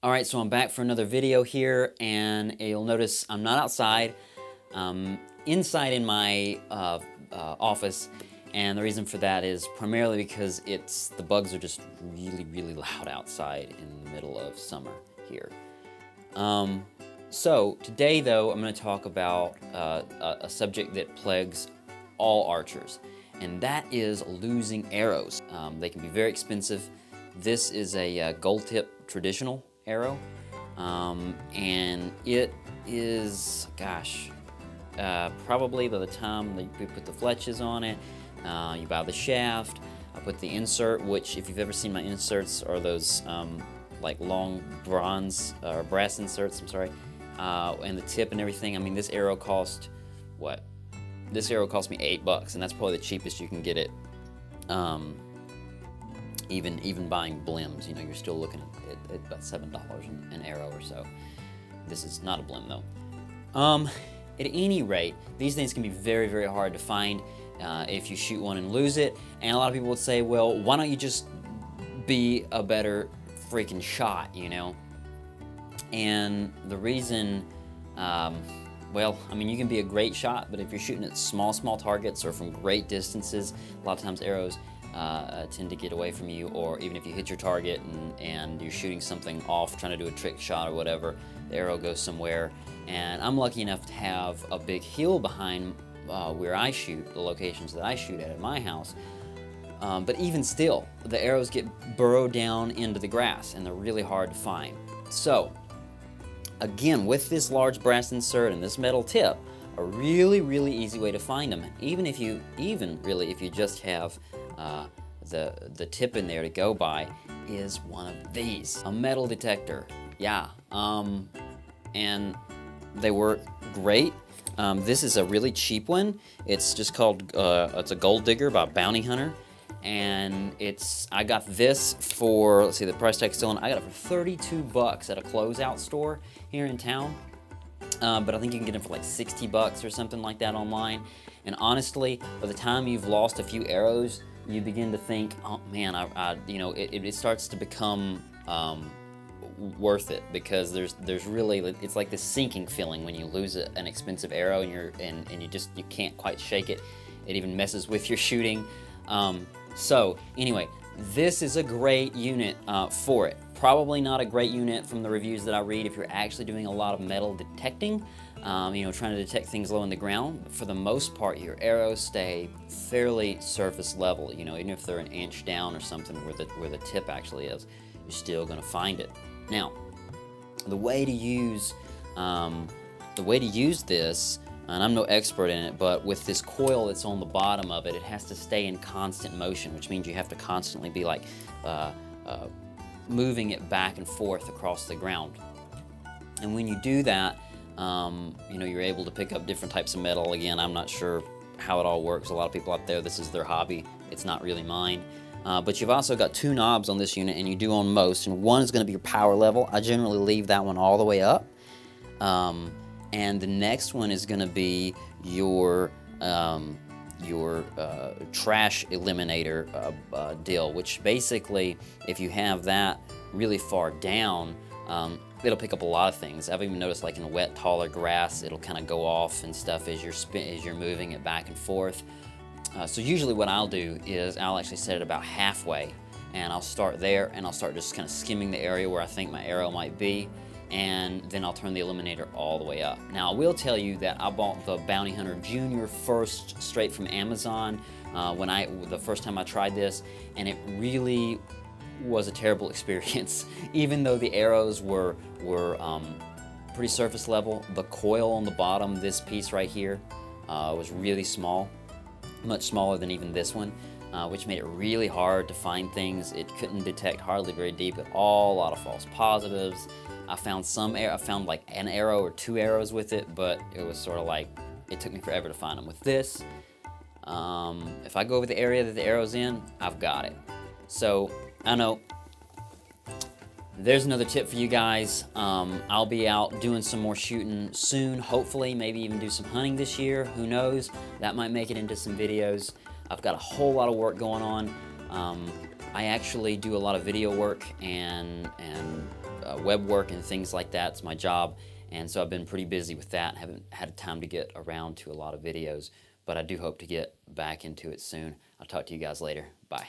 Alright, so I'm back for another video here, and you'll notice I'm not outside. Inside in my office, and the reason for that is primarily because the bugs are just really loud outside in the middle of summer here. So today though, I'm going to talk about a subject that plagues all archers, and that is losing arrows. They can be very expensive. This is a gold tip traditional arrow, and it is, gosh, probably by the time you put the fletches on it, you buy the shaft, I put the insert, which if you've ever seen my inserts are those like long brass inserts, I'm sorry, and the tip and everything. I mean, this arrow cost, what? This arrow cost me $8, and that's probably the cheapest you can get it. Even buying blims, you know, you're still looking at about $7 an arrow or so. This is not a blim though. At any rate, these things can be very hard to find if you shoot one and lose it. And a lot of people would say, well, why don't you just be a better freaking shot, you know? And the reason, well, I mean, you can be a great shot, but if you're shooting at small targets or from great distances, a lot of times arrows tend to get away from you, or even if you hit your target and you're shooting something off, trying to do a trick shot or whatever, the arrow goes somewhere. And I'm lucky enough to have a big hill behind where I shoot, the locations that I shoot at my house. But even still, the arrows get burrowed down into the grass, and they're really hard to find. So, again, with this large brass insert and this metal tip, a really easy way to find them, even if you just have the tip in there to go by, is one of these, a metal detector. Yeah, and they work great. This is a really cheap one. It's just called, it's a Gold Digger by Bounty Hunter, and I got this for, let's see, the price tag's still on. I got it for $32 at a closeout store here in town. But I think you can get them for like $60 or something like that online. And honestly, by the time you've lost a few arrows, you begin to think, oh man, you know, it starts to become worth it, because there's really, it's like this sinking feeling when you lose an expensive arrow and you can't quite shake it. It even messes with your shooting. So anyway, this is a great unit for it. Probably not a great unit from the reviews that I read if you're actually doing a lot of metal detecting, you know, trying to detect things low in the ground. But for the most part, your arrows stay fairly surface level. You know, even if they're an inch down or something where the tip actually is, you're still going to find it. Now, the way to use this, and I'm no expert in it, but with this coil that's on the bottom of it, it has to stay in constant motion, which means you have to constantly be like moving it back and forth across the ground. And when you do that, you know, you're able to pick up different types of metal. Again, I'm not sure how it all works. A lot of people out there, this is their hobby. It's not really mine. But you've also got two knobs on this unit, and you do on most, and one is going to be your power level. I generally leave that one all the way up. And the next one is going to be your trash eliminator deal, which basically, if you have that really far down, it'll pick up a lot of things. I've even noticed, like in wet, taller grass, it'll kind of go off and stuff as you're moving it back and forth. So usually what I'll do is I'll actually set it about halfway, and I'll start there, and I'll start just kind of skimming the area where I think my arrow might be, and then I'll turn the eliminator all the way up. Now, I will tell you that I bought the Bounty Hunter Junior first straight from Amazon the first time I tried this, and it really was a terrible experience. Even though the arrows were pretty surface level, the coil on the bottom, this piece right here, was really small, much smaller than even this one, which made it really hard to find things. It couldn't detect hardly very deep at all, a lot of false positives. I found like an arrow or two arrows with it, but it was sort of like, it took me forever to find them. With this, if I go over the area that the arrow's in, I've got it. So, I know, there's another tip for you guys. I'll be out doing some more shooting soon, hopefully, maybe even do some hunting this year, who knows, that might make it into some videos. I've got a whole lot of work going on. I actually do a lot of video work and web work and things like that. It's my job, and so I've been pretty busy with that. Haven't had time to get around to a lot of videos, but I do hope to get back into it soon. I'll talk to you guys later. Bye.